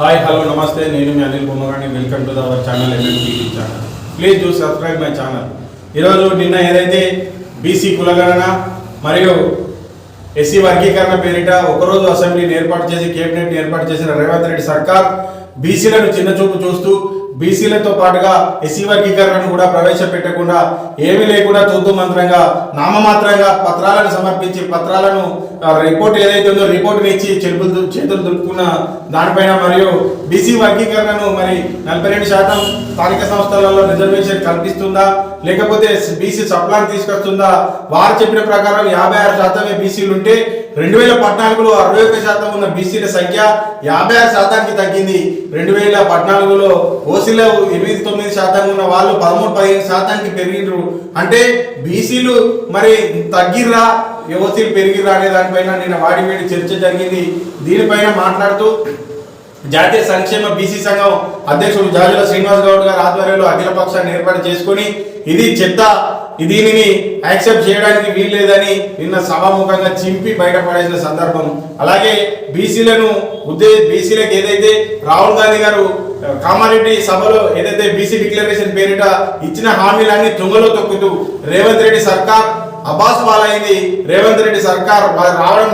Hi hello నమస్తే, నేను మీ Anil Bommagani. Welcome to our channel MMTV channel. Please do subscribe my channel. ఈరోజు నిన్న ఏదైతే బీసీ కులగణన మరియు ఎస్సీ వర్గీకరణ పేరిట ఒకరోజు అసెంబ్లీని ఏర్పాటు చేసి కేబినెట్ ఏర్పాటు చేసిన రేవంత్ రెడ్డి సర్కార్ బీసీలను చిన్నచూపు చూస్తూ బీసీలతో పాటుగా ఎస్సీ వర్గీకరణను కూడా ప్రవేశపెట్టకుండా ఏమీ లేకుండా తూతూ మంత్రంగా నామమాత్రంగా పత్రాలను సమర్పించి పత్రాలను రిపోర్ట్ ఏదైతే ఉందో రిపోర్ట్ని ఇచ్చి చేతులు దులుపుకున్న దానిపైన మరియు బీసీ వర్గీకరణను మరి 42% స్థానిక సంస్థలలో రిజర్వేషన్ కల్పిస్తుందా లేకపోతే బీసీ సప్లాన్ తీసుకొస్తుందా? వారు చెప్పిన ప్రకారం 56% బీసీలు ఉంటే 2014లో 61% ఉన్న బీసీల సంఖ్య 56%కి తగ్గింది. 2014లో ఓసీలో 8-9% ఉన్న వాళ్ళు 13-15%కి పెరిగినారు. అంటే బీసీలు మరి తగ్గిర్రా ఓసీలు పెరిగిర్రా అనే దానిపైన నిన్న వాడివేడి చర్చ జరిగింది. దీనిపైన మాట్లాడుతూ జాతీయ సంక్షేమ బీసీ సంఘం అధ్యక్షుడు జాజుల శ్రీనివాస్ గౌడ్ గారి ఆధ్వర్యంలో అఖిల పక్షాన్ని ఏర్పాటు చేసుకుని ఇది చెత్త, దీనిని యాక్సెప్ట్ చేయడానికి వీల్లేదని నిన్న సభాముఖంగా చింపి బయటపడేసిన సందర్భం. అలాగే బీసీలకు ఏదైతే రాహుల్ గాంధీ గారు కామారెడ్డి సభలో ఏదైతే బీసీ డిక్లరేషన్ పేరిట ఇచ్చిన హామీలన్నీ తుంగలో తొక్కుతూ రేవంత్ రెడ్డి సర్కార్ అబాస్ పాలైంది. రేవంత్ రెడ్డి సర్కార్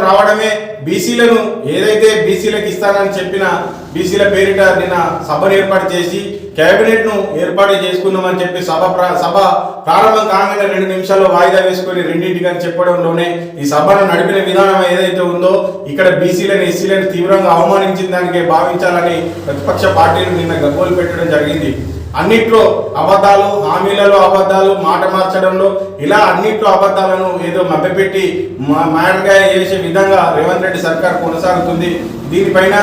రావడమే బీసీలను ఏదైతే బీసీలకు ఇస్తానని చెప్పిన బీసీల పేరిట నిన్న సభను ఏర్పాటు చేసి కేబినెట్ ను ఏర్పాటు చేసుకుందామని చెప్పి సభ ప్రారంభం కాగానే 2 నిమిషాల్లో వాయిదా వేసుకొని రెండింటికి అని చెప్పడంలోనే ఈ సభను నడిపిన విధానం ఏదైతే ఉందో ఇక్కడ బీసీలను ఎస్సీలను తీవ్రంగా అవమానించిన దానికే భావించాలని ప్రతిపక్ష పార్టీలు నిన్న గగ్గోలు పెట్టడం జరిగింది. అన్నిట్లో అబద్ధాలు, హామీలలో అబద్ధాలు, మాట మార్చడంలో ఇలా అన్నిట్లో అబద్ధాలను ఏదో మభ్యపెట్టి మాటగా చేసే విధంగా రేవంత్ రెడ్డి సర్కార్ కొనసాగుతుంది. దీనిపైన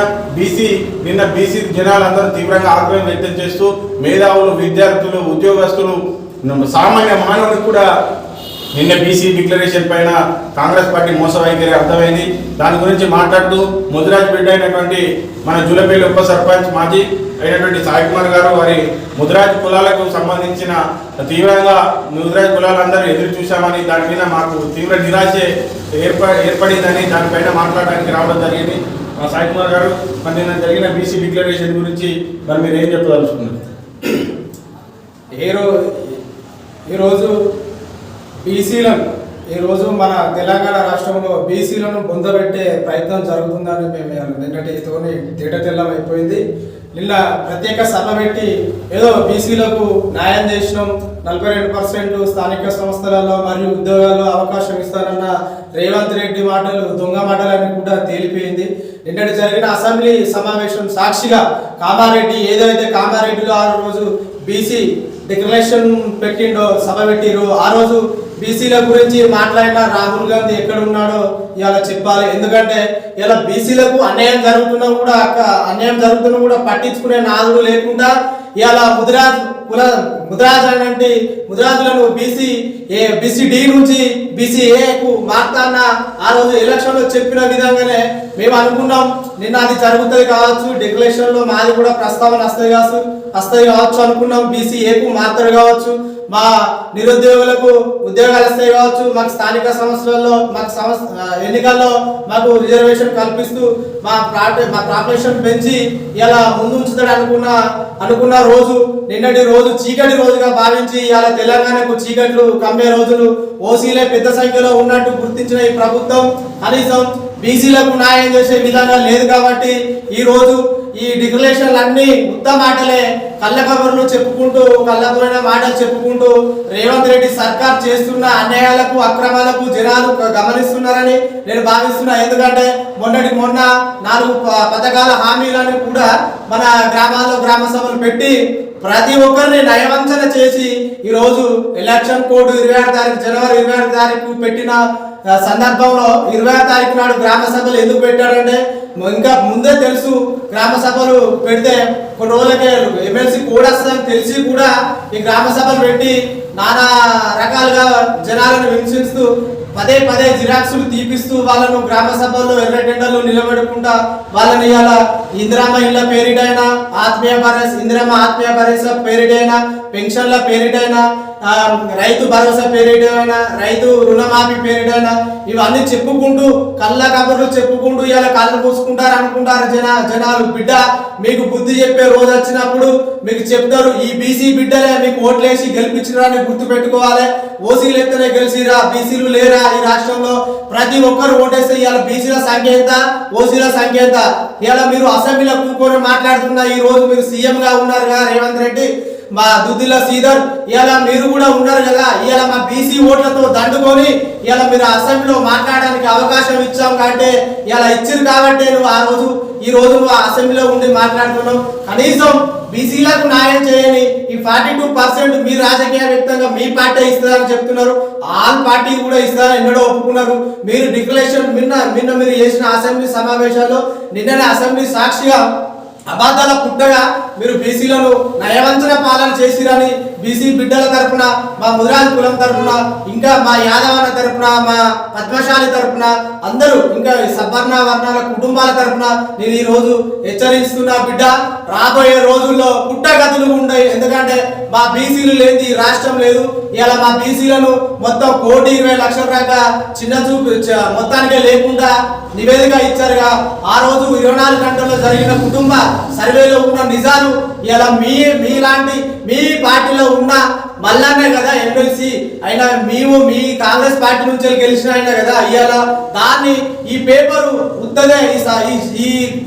నిన్న బీసీ జనాలందరూ తీవ్రంగా ఆగ్రహం వ్యక్తం చేస్తూ మేధావులు, విద్యార్థులు, ఉద్యోగస్తులు, సామాన్య మానవుడికి కూడా నిన్న బీసీ డిక్లరేషన్ పైన కాంగ్రెస్ పార్టీ మోస వైఖరి అర్థమైంది. దాని గురించి మాట్లాడుతూ ముదిరాజ్ బిడ్డ అయినటువంటి మన జూలపల్లి ఉప సర్పంచ్ మాజీ అయినటువంటి సాయి కుమార్ గారు వారి ముదిరాజ్ కులాలకు సంబంధించిన తీవ్రంగా ముదిరాజ్ కులాలందరూ ఎదురు చూశామని దాని మీద మాకు తీవ్ర నిరాశ ఏర్పడిందని దానిపైన మాట్లాడడానికి రావడం జరిగింది. సాయి కుమార్ గారు మరి నిన్న జరిగిన బీసీ డిక్లరేషన్ గురించి మరి మీరు ఏం చెప్పదలుచుకున్నారు? ఈరోజు మన తెలంగాణ రాష్ట్రంలో బీసీలను బొందబెట్టే ప్రయత్నం జరుగుతుందని మేము నిన్నటితోనే తేటతెల్లం అయిపోయింది. నిన్న ప్రత్యేక సభ పెట్టి ఏదో బీసీలకు న్యాయం చేసినాం, 42% స్థానిక సంస్థలలో మరియు ఉద్యోగాల్లో అవకాశం ఇస్తానన్న రేవంత్ రెడ్డి మాటలు దొంగ మాటలని కూడా తేలిపోయింది. నిన్నటి జరిగిన అసెంబ్లీ సమావేశం సాక్షిగా కామారెడ్డిలో ఆ రోజు బీసీ డిక్లరేషన్ పెట్టిండో సభ పెట్టిరు. ఆ రోజు బీసీల గురించి మాట్లాడిన రాహుల్ గాంధీ ఎక్కడ ఉన్నాడో ఇవాళ చెప్పాలి. ఎందుకంటే ఇలా బీసీలకు అన్యాయం జరుగుతున్నా కూడా పట్టించుకునే నాదుడు లేకుండా ఇవాళ ముదిరాజులను బీసీ డి నుంచి బీసీ ఏకు మార్తాన్న ఆ రోజు ఎలక్షన్ లో చెప్పిన విధంగానే మేము అనుకున్నాం. నిన్న అది జరుగుతుంది కావచ్చు, డిక్లరేషన్ లో మాది కూడా ప్రస్తావన వస్తాయి కావచ్చు అనుకున్నాం. బీసీ ఏకు మారుతారు కావచ్చు, మా నిరుద్యోగులకు ఉద్యోగాలు వస్తాయి కావచ్చు, మాకు స్థానిక సంస్థలలో ఎన్నికల్లో మాకు రిజర్వేషన్ కల్పిస్తూ మా పాపులేషన్ పెంచి ఇలా ముందు ఉంచుతాడు అనుకున్న రోజు నిన్నటి రోజు చీకటి రోజుగా భావించి ఇలా తెలంగాణకు చీకట్లు కమ్మే రోజులు ఓసీలే పెద్ద సంఖ్యలో ఉన్నట్టు గుర్తించిన ఈ ప్రభుత్వం కనీసం బీసీలకు న్యాయం చేసే విధానం లేదు. కాబట్టి ఈ రోజు ఈ డిక్లరేషన్లు అన్ని ఉత్త మాటలే, కళ్ళకబుర్లు చెప్పుకుంటూ కళ్ళపోయిన మాటలు చెప్పుకుంటూ రేవంత్ రెడ్డి సర్కార్ చేస్తున్న అన్యాయాలకు అక్రమాలకు జనాలు గమనిస్తున్నారని నేను భావిస్తున్నా. ఎందుకంటే మొన్న 4 పథకాల హామీలను కూడా మన గ్రామాల్లో గ్రామ సభలు పెట్టి ప్రతి ఒక్కరిని నయవంచన చేసి ఈరోజు ఎలక్షన్ కోడ్ జనవరి 26 తారీఖు పెట్టిన సందర్భంలో 26 తారీఖు నాడు గ్రామ సభలు ఎందుకు పెట్టారంటే ఇంకా ముందే తెలుసు గ్రామ సభలు పెడితే కొన్ని రోజులకే ఎమ్మెల్సీ కూడా వస్తుందని తెలిసి కూడా ఈ గ్రామ సభలు పెట్టి నానా రకాలుగా జనాలను హింసిస్తూ పదే జిరాక్సులు తీపిస్తూ వాళ్ళను గ్రామ సభల్లో ఎర్రటెండర్లు నిలబెట్టుకుంటా వాళ్ళని ఇలా ఇందిరమ్మ ఇళ్ళ పేరిటైనా ఇందిరమ్మ ఆత్మీయ భరోసా పేరిటైనా పెన్షన్ల పేరిటైనా రైతు భరోసా పేరిటైనా రైతు రుణమాఫీ పేరిటైనా ఇవన్నీ చెప్పుకుంటూ కళ్ళ కబుర్లు చెప్పుకుంటూ ఇలా కళ్ళు పూసుకుంటారు అనుకుంటారు జనాలు. బిడ్డ మీకు బుద్ధి చెప్పే రోజు వచ్చినప్పుడు మీకు చెప్తారు, ఈ బీసీ బిడ్డలే మీకు ఓట్లేసి గెలిపించినారని గుర్తు పెట్టుకోవాలి. ఓసీలు ఎత్తనే గెలిచిరా, బీసీలు లేరా ఈ రాష్ట్రంలో? ప్రతి ఒక్కరు ఓటేస్తే ఇవాళ బీసీల సంఖ్య ఎంత, ఓసీల సంఖ్య ఎంత? ఇలా మీరు అసెంబ్లీలో కూర్చొని మాట్లాడుతున్న ఈ రోజు మీరు సీఎం గా ఉన్నారు కదా రేవంత్ రెడ్డి, మా దుద్దిల్ల శ్రీధర్, ఇలా మీరు కూడా ఉన్నారు కదా. ఇలా మా బీసీ ఓట్లతో దండుకొని ఇలా మీరు అసెంబ్లీలో మాట్లాడడానికి అవకాశం ఇచ్చాం కాబట్టి ఇలా ఇచ్చారు కాబట్టి నువ్వు ఈ రోజు నువ్వు అసెంబ్లీలో ఉండి మాట్లాడుతున్నావు. కనీసం బీసీలకు న్యాయం చేయని ఈ 42% మీ రాజకీయ వ్యక్తంగా మీ పార్టీ ఇస్తుందని చెప్తున్నారు. ఆల్ పార్టీ కూడా ఇస్తారని ఎన్నడో ఒప్పుకున్నారు. మీరు డిక్లరేషన్ నిన్న మీరు చేసిన అసెంబ్లీ సమావేశాల్లో నిన్ననే అసెంబ్లీ సాక్షిగా అబద్ధాల పుట్టగా మీరు బీసీలను నయవంచన పాలన చేసిరని బీసీ బిడ్డల తరపున, మా ముదిరాజు కులం తరపున, ఇంకా మా యాదవన తరపున, మా పద్మశాలి తరపున అందరూ ఇంకా సవర్ణ వర్ణాల కుటుంబాల తరపున నేను ఈ రోజు హెచ్చరిస్తున్నా. బిడ్డ రాబోయే రోజుల్లో పుట్టగతులు ఉండవు. ఎందుకంటే మా బీసీలు లేని రాష్ట్రం లేదు. ఇలా మా బీసీలను మొత్తం 1,20,00,000 దాకా చిన్న చూపు మొత్తానికే లేకుండా నివేదిక ఇచ్చారుగా. ఆ రోజు 24 గంటల్లో జరిగిన కుటుంబ సర్వేలో ఉన్న నిజాలు ఇలా మీలాంటి మీ పార్టీలో ఉన్న మల్లన్నే కదా ఎమ్మెల్సీ అయినా, మీ కాంగ్రెస్ పార్టీ నుంచి గెలిచిన అయినా కదా. ఇవాళ దాన్ని ఈ పేపరు ఉత్తదే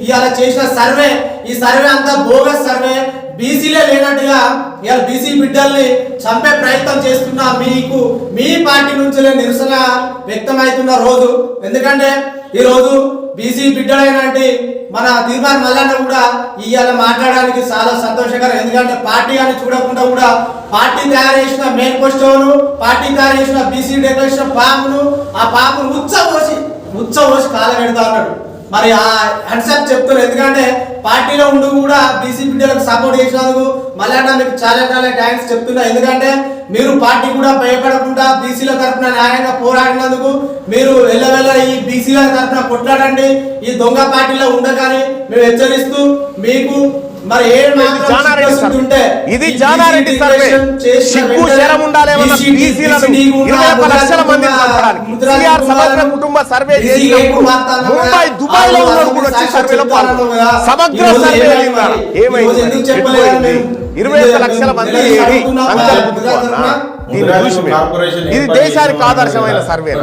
ఇవాళ చేసిన సర్వే, ఈ సర్వే అంతా బోగస్ సర్వే. బీసీలే లేనట్టుగా ఇవాళ బీసీ బిడ్డల్ని చంపే ప్రయత్నం చేస్తున్నా మీకు మీ పార్టీ నుంచి నిరసన వ్యక్తమవుతున్న రోజు. ఎందుకంటే ఈ రోజు బీసీ బిడ్డలైనటువంటి మన తీర్మాన్ మల్లన్న కూడా ఇవాళ మాట్లాడడానికి చాలా సంతోషకరం. ఎందుకంటే పార్టీ అని చూడకుండా కూడా పార్టీ తయారు చేసిన మేనిఫెస్టోను, పార్టీ తయారు చేసిన బీసీ డెక్లరేషన్ ఫామ్ను, ఆ ఫామ్ను ఉచ్చ కాల పెడతా ఉన్నాడు. మరి ఆ హెడ్సప్ చెప్తున్నారు. ఎందుకంటే పార్టీలో ఉండి కూడా బీసీ బిడ్డలకు సపోర్ట్ చేసినందుకు మల్లన్న మీకు చాలా చాలా థ్యాంక్స్ చెప్తున్నా. ఎందుకంటే మీరు పార్టీ కూడా భయపడకుండా బీసీల తరఫున న్యాయంగా పోరాడినందుకు మీరు ఎల్లవెల్ల ఈ బీసీల తరఫున కొట్లాడండి. ఈ దొంగ పార్టీలో ఉండగాని మేము హెచ్చరిస్తూ మీకు మరి ఇది జానారెడ్డి సర్వే సిగ్గు శరం ఉండాలి. సమగ్ర కుటుంబ సర్వే ముంబై దుబాయ్ లో ఉన్నాడు కూడా వచ్చి సర్వేలో సమగ్ర సర్వే ఏమైంది? 21 లక్షల మంది ఇది దేశానికి ఆదర్శమైన సర్వే.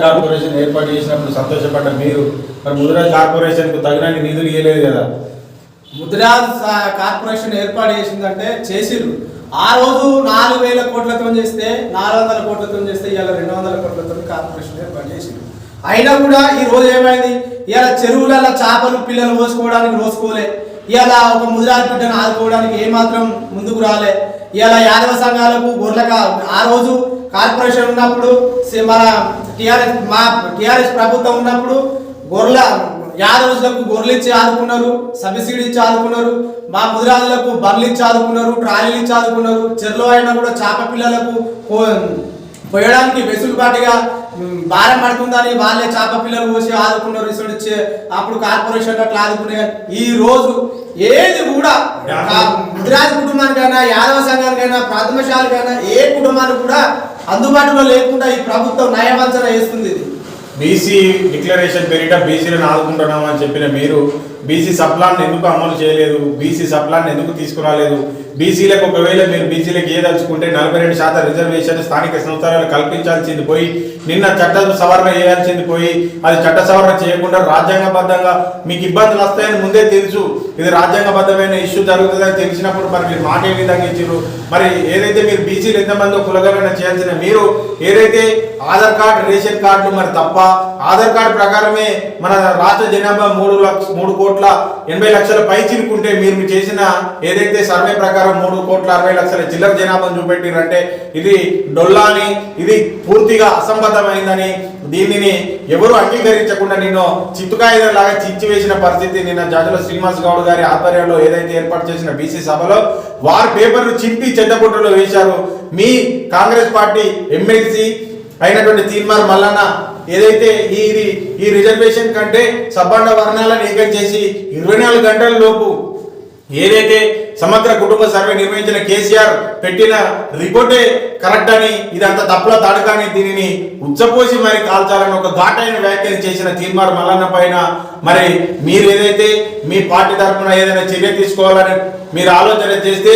కార్పొరేషన్ ఏర్పాటు చేసినప్పుడు సంతోషపడ్డ మీరు మరి ముదిరాజ్ కార్పొరేషన్ కు తగినన్ని నిధులు ఇవ్వలేదు కదా. ముదిరాజ్ కార్పొరేషన్ ఏర్పాటు చేసిందంటే చేసిరు. ఆ రోజు 4,000 కోట్లతో చేస్తే 400 కోట్లతో చేస్తే ఇవాళ 200 కోట్లతో కార్పొరేషన్ ఏర్పాటు చేసింది. అయినా కూడా ఈ రోజు ఏమైంది? ఇవాళ చెరువులలో చేపలు పిల్లలు పోసుకోవడానికి రోజుకోలే. ఇవాళ ఒక ముదిరాజ్ బిడ్డను ఆదుకోవడానికి ఏమాత్రం ముందుకు రాలే. ఇవాళ యాదవ సంఘాలకు గొర్రెలకు ఆ రోజు కార్పొరేషన్ ఉన్నప్పుడు మన టిఆర్ఎస్ ప్రభుత్వం ఉన్నప్పుడు యాదవులకు గొర్రెలు ఇచ్చి ఆదుకున్నారు, సబ్సిడీ ఇచ్చి ఆదుకున్నారు. మా ముదిరాజులకు బర్రెలు ఇచ్చి ఆదుకున్నారు, ట్రాలీలు ఇచ్చి ఆదుకున్నారు. చెర్లో అయినా కూడా చేప పిల్లలకు పోయడానికి వెసులుబాటుగా భారం పడుతుందని వాళ్ళే చేప పిల్లలు పోసి ఆదుకున్నారు. ఇసుడిచ్చే అప్పుడు కార్పొరేషన్ అట్లా ఆదుకునే. ఈ రోజు ఏది కూడా ముదిరాజు కుటుంబానికైనా, యాదవ సంఘానికైనా, ప్రాథమిశాలకైనా ఏ కుటుంబానికి కూడా అందుబాటులో లేకుండా ఈ ప్రభుత్వం నయవంచన చేస్తుంది. ఇది బీసీ డిక్లరేషన్ పేరిట బీసీలను ఆదుకుంటున్నాం అని చెప్పిన మీరు బీసీ సప్లాన్ ఎందుకు అమలు చేయలేదు? బీసీ సప్లాన్ ఎందుకు తీసుకురాలేదు? బీసీలకు ఒకవేళ మీరు బీసీలకు ఏదలుచుకుంటే 42% రిజర్వేషన్ స్థానిక సంస్థలను కల్పించాల్సింది పోయి నిన్న చట్ట సవరణ చేయాల్సింది పోయి అది చట్ట సవరణ చేయకుండా రాజ్యాంగబద్ధంగా మీకు ఇబ్బందులు వస్తాయని ముందే తెలుసు. ఇది రాజ్యాంగబద్ధమైన ఇష్యూ జరుగుతుందని తెలిసినప్పుడు మరి మీరు మాట ఏ విధంగా ఇచ్చారు? మరి ఏదైతే మీరు బీసీలు ఎంతమందో కులగణన చేయాల్సిన మీరు ఏదైతే ఆధార్ కార్డు రేషన్ కార్డులు మరి తప్ప ఆధార్ కార్డు ప్రకారమే మన రాష్ట్ర జనాభా 3,80,00,000 పై చిలుకుంటే మీరు చేసిన ఏదైతే సర్వే ప్రకారం 3,60,00,000 చిల్లర జనాభాను చూపెట్టిరంటే ఇది డొల్లాని, ఇది పూర్తిగా అసంబద్ధమైందని దీనిని ఎవరు అంగీకరించకుండా నిన్ను చిత్తుకాయలాగా చించివేసిన పరిస్థితి నిన్న జాజుల శ్రీనివాస్ గౌడ్ గారి ఆధ్వర్యంలో ఏదైతే ఏర్పాటు చేసిన బీసీ సభలో వారి పేపర్లు చింపి చెద్దబుట్టలో వేశారు. మీ కాంగ్రెస్ పార్టీ ఎమ్మెల్సీ అయినటువంటి తీర్మార్ మల్లన్న ఏదైతే ఈ రిజర్వేషన్ కంటే సబ్బండ వర్ణాలను ఏకం చేసి 24 గంటల లోపు ఏదైతే సమగ్ర కుటుంబ సర్వే నిర్వహించిన కేసీఆర్ పెట్టిన రిపోర్టే కరెక్ట్ అని, ఇదంతా తప్పుల తడకని దీనిని ఉచ్చపోసి మరి కాల్చాలని ఒక ఘాటైన వ్యాఖ్యలు చేసిన తీర్మార్ మల్లన్న పైన మరి మీరు ఏదైతే మీ పార్టీ తరఫున ఏదైనా చర్య తీసుకోవాలని మీరు ఆలోచన చేస్తే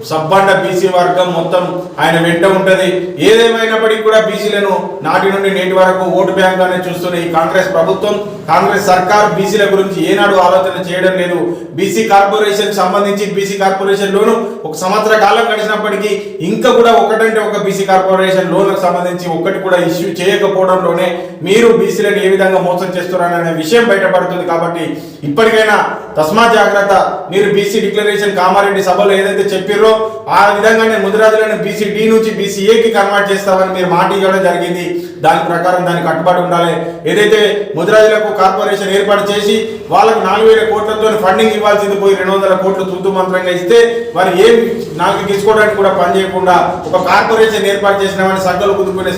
సబ్బండ బీసీ వర్గం మొత్తం ఆయన వెంట ఉంటది. ఏదేమైనప్పటికీ కూడా బీసీలను నాటి నుండి నేటి వరకు ఓటు బ్యాంకుగానే చూస్తున్న ఈ కాంగ్రెస్ ప్రభుత్వం, కాంగ్రెస్ సర్కార్ బీసీల గురించి ఏనాడు ఆలోచన చేయడం లేదు. బీసీ కార్పొరేషన్ సంబంధించి బీసీ కార్పొరేషన్ లోను ఒక సంవత్సర కాలం గడిచినప్పటికీ ఇంకా కూడా ఒకటంటే ఒక బీసీ కార్పొరేషన్ లోన్లకు సంబంధించి ఒక్కటి కూడా ఇష్యూ చేయకపోవడంలోనే మీరు బీసీలను ఏ విధంగా మోసం చేస్తున్నారనే విషయం బయటపడుతుంది. కాబట్టి ఇప్పటికైనా తస్మా జాగ్రత్త. మీరు బీసీ డిక్లరేషన్ కామారెడ్డి సభలో ఏదైతే చెప్పారో ఆ విధంగానే ముదిరాజులను బీసీ డి నుంచి బీసీ ఏకి కన్వర్ట్ చేస్తామని మీరు మాట ఇవ్వడం జరిగింది. దాని ప్రకారం దానికి కట్టుబడి ఉండాలి. ఏదైతే ముదిరాజులకు కార్పొరేషన్ ఏర్పాటు చేసి వాళ్ళకు 4,000 కోట్లతో ఫండింగ్ ఇవ్వాల్సింది పోయి 200 కోట్లు తుంతు మంత్రంగా ఇస్తే వారు ఏం నాలుగు తీసుకోవడానికి కూడా పని చేయకుండా ఒక కార్పొరేషన్ ఏర్పాటు చేసిన వాడిని సంఖ్యలు కుదుకునే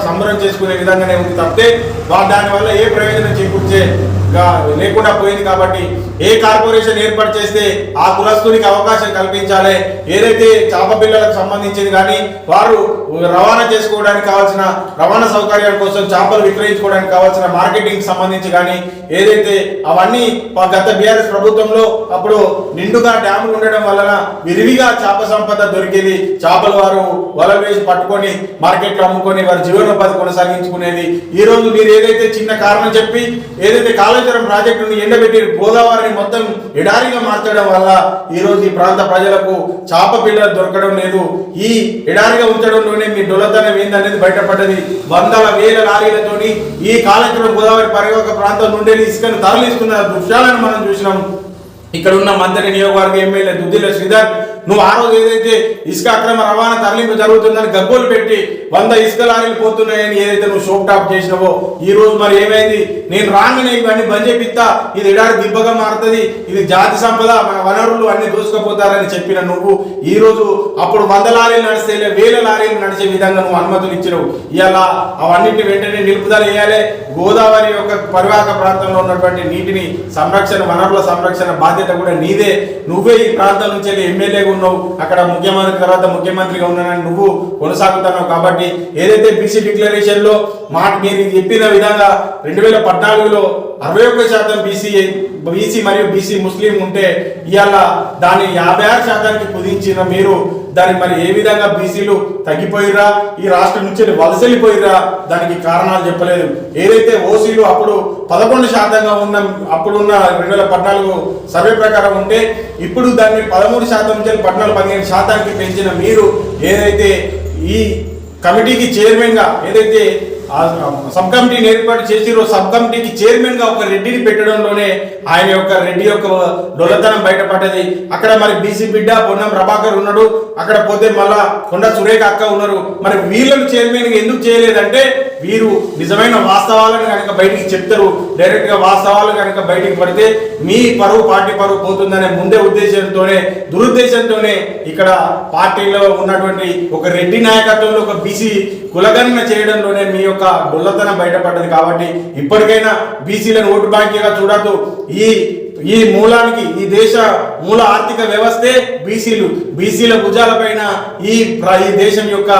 సంబరం చేసుకునే విధంగానే ఉంది తప్పితే దానివల్ల ఏ ప్రయోజనం చేకూర్చే లేకుండా పోయింది. కాబట్టి ఏ కార్పొరేషన్ ఏర్పాటు చేస్తే ఆ కులస్తునికి అవకాశం కల్పించాలి. ఏదైతే చేప పిల్లలకు సంబంధించింది కానీ వారు రవాణా చేసుకోవడానికి కావాల్సిన రవాణా సౌకర్యాల కోసం చేపలు విక్రయించుకోవడానికి కావాల్సిన మార్కెటింగ్ సంబంధించి కానీ ఏదైతే అవన్నీ గత బీఆర్ఎస్ ప్రభుత్వంలో అప్పుడు నిండుగా డ్యాములు ఉండడం వలన విరివిగా చేప సంపద దొరికేది. చేపలు వారు వలలు వేసి పట్టుకొని మార్కెట్లో అమ్ముకొని వారి జీవనోపాధి కొనసాగించుకునేది. ఈ రోజు మీరు ఏదైతే చిన్న కారణం చెప్పి ఏదైతే కాళేశ్వరం ప్రాజెక్టును ఎండబెట్టి గోదావరిని మొత్తం ఎడారిగా మార్చడం వల్ల ఈ రోజు ఈ ప్రాంత ప్రజలకు చేప పిల్లలు దొరకడం లేదు. ఈ ఎడారిగా ఉంచడంలోనే మీ డొల్లతనం ఏందనేది బయటపడ్డది. వందల వేల లారీలతోని ఈ కాళేశ్వరం గోదావరి పరివాహక ప్రాంతం నుండి ఇసుకను తరలిస్తున్న దృశ్యాలను మనం చూసినాం. ఇక్కడ ఉన్న మంత్రి నియోజకవర్గ ఎమ్మెల్యే దుద్దిల శ్రీధర్ నువ్వు ఆ రోజు ఏదైతే ఇసుక అక్రమ రవాణా తరలింపు జరుగుతుందని గగ్గోలు పెట్టి 100 ఇసుక లారీలు పోతున్నాయని ఏదైతే నువ్వు షోక్ టాప్ చేసినావో ఈ రోజు మరి ఏమైంది? నేను రాగానే ఇవన్నీ బంద్ చేపిస్తా, ఇది ఎడారి దిబ్బగా మారుతుంది, ఇది జాతి సంపద, మన వనరులు అన్ని దోసుకుపోతారని చెప్పిన నువ్వు ఈ రోజు అప్పుడు 100 లారీలు నడిస్తే 1000 లారీలు నడిచే విధంగా నువ్వు అనుమతులు ఇచ్చినావు. ఇలా అవన్నింటి వెంటనే నిలుపుదల వేయాలి. గోదావరి యొక్క పరివాహక ప్రాంతంలో ఉన్నటువంటి నీటిని సంరక్షణ, వనరుల సంరక్షణ బాధ్యత కూడా నీదే. నువ్వే ఈ ప్రాంతం నుంచి ఎమ్మెల్యేగా ఉన్నావు, అక్కడ ముఖ్యమంత్రి తర్వాత ముఖ్యమంత్రిగా ఉన్నానని నువ్వు కొనసాగుతున్నావు. కాబట్టి ఏదైతే బీసీ డిక్లరేషన్ లో మీరు చెప్పిన విధంగా 2014లో 61% బీసీ మరియు బీసీ ముస్లిం ఉంటే ఇవాళ దాన్ని 56% కుదించిన మీరు దానికి మరి ఏ విధంగా బీసీలు తగ్గిపోయిరా, ఈ రాష్ట్రం నుంచి వలసలిపోయిరా, దానికి కారణాలు చెప్పలేదు. ఏదైతే ఓసీలు అప్పుడు 11% ఉన్న అప్పుడున్న 2014 సర్వే ప్రకారం ఉంటే ఇప్పుడు దాన్ని 13% నుంచి 14-15% పెంచిన మీరు ఏదైతే ఈ కమిటీకి చైర్మన్ గా ఏదైతే సబ్ కమిటీని ఏర్పాటు చేసిరో సబ్ కమిటీకి చైర్మన్ గా ఒక రెడ్డిని పెట్టడంలోనే ఆయన యొక్క రెడ్డి యొక్క డొల్లతనం బయటపడ్డది. అక్కడ మరి బీసీ బిడ్డ పొన్నం ప్రభాకర్ ఉన్నాడు, అక్కడ పోతే మళ్ళా కొండ సురేఖ అక్క ఉన్నారు. మరి వీళ్ళను చైర్మన్ గా ఎందుకు చేయలేదంటే వీరు నిజమైన వాస్తవాలను కనుక బయటికి చెప్తారు. డైరెక్ట్ గా వాస్తవాలు కనుక బయటికి పడితే మీ పరువు పార్టీ పరువు పోతుందనే ముందే ఉద్దేశంతోనే దురుద్దేశంతోనే ఇక్కడ పార్టీలో ఉన్నటువంటి ఒక రెడ్డి నాయకత్వంలో ఒక బీసీ కులగణన చేయడంలోనే మీ యొక్క డొల్లతనం బయటపడ్డది. కాబట్టి ఇప్పటికైనా బీసీలను ఓటు బ్యాంకుగా చూడద్దు. ఈ మూలానికి ఈ దేశ మూల ఆర్థిక వ్యవస్థే బీసీల భుజాలపైన ఈ దేశం యొక్క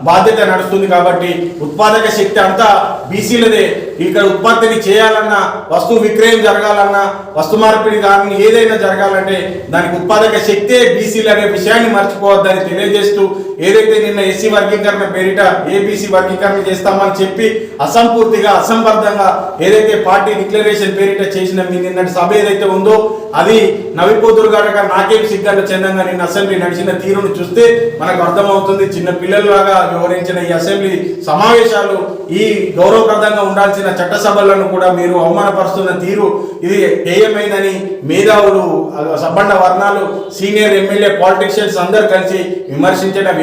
బాధ్యత నడుస్తుంది. కాబట్టి ఉత్పాదక శక్తి అంతా బీసీలదే. ఇక్కడ ఉత్పత్తిని చేయాలన్నా, వస్తువు విక్రయం జరగాలన్నా, వస్తు మార్పిడి కానీ ఏదైనా జరగాలంటే దానికి ఉత్పాదక శక్తే బీసీలు అనే విషయాన్ని మర్చిపోవద్దని తెలియజేస్తూ ఏదైతే నిన్న ఎస్సీ వర్గీకరణ పేరిట ఏబీసీ వర్గీకరణ చేస్తామని చెప్పి అసంపూర్తిగా అసంబద్ధంగా ఏదైతే పార్టీ డిక్లరేషన్ పేరిట చేసిన మీ నిన్నటి సభ ఏదైతే ఉందో అది నవిపోతురు గారుగా నాకేం సిగ్గాలు చందంగా నిన్న అసెంబ్లీ నడిచిన తీరును చూస్తే మనకు అర్థమవుతుంది. చిన్న పిల్లల్లాగా వ్యవహరించిన ఈ అసెంబ్లీ సమావేశాలు, ఈ గౌరవప్రదంగా ఉండాల్సిన చట్టసభలను కూడా మీరు అవమానపరుస్తున్న తీరు ఇది హేయమైందని మేధావులు, సబ్బండ వర్ణాలు, సీనియర్ ఎమ్మెల్యే, పాలిటిషియన్స్ అందరూ కలిసి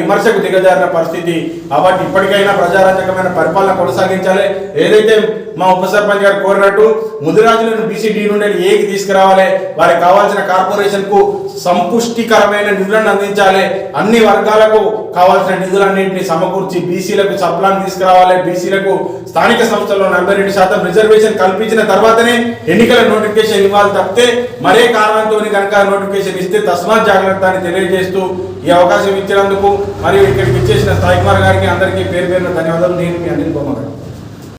విమర్శకు దిగజారిన పరిస్థితి. కాబట్టి ఇప్పటికైనా ప్రజారంజకమైన పరిపాలన కొనసాగించాలి. ఏదైతే మా ఉప సర్పంచ్ గారు కోరినట్టు ముదిరాజులను బీసీడీ నుండి ఏకి తీసుకురావాలి, వారికి కావాల్సిన కార్పొరేషన్ కు సంపుష్టికరమైన నిధులను అందించాలి, అన్ని వర్గాలకు కావాల్సిన నిధులన్నింటినీ సమకూర్చి బీసీలకు సప్లాన్ తీసుకురావాలి, బీసీలకు స్థానిక సంస్థల్లో 42% రిజర్వేషన్ కల్పించిన తర్వాతనే ఎన్నికల నోటిఫికేషన్ ఇవ్వాలి తప్పితే మరే కారణంతో కనుక నోటిఫికేషన్ ఇస్తే తస్మాత్ జాగ్రత్త అని తెలియజేస్తూ ఈ అవకాశం ఇచ్చినందుకు మరియు ఇక్కడికి ఇచ్చేసిన సాయి కుమార్ గారికి అందరికీ పేరు పేరున ధన్యవాదాలు. నేను మీ అనిల్ బొమ్మగారు.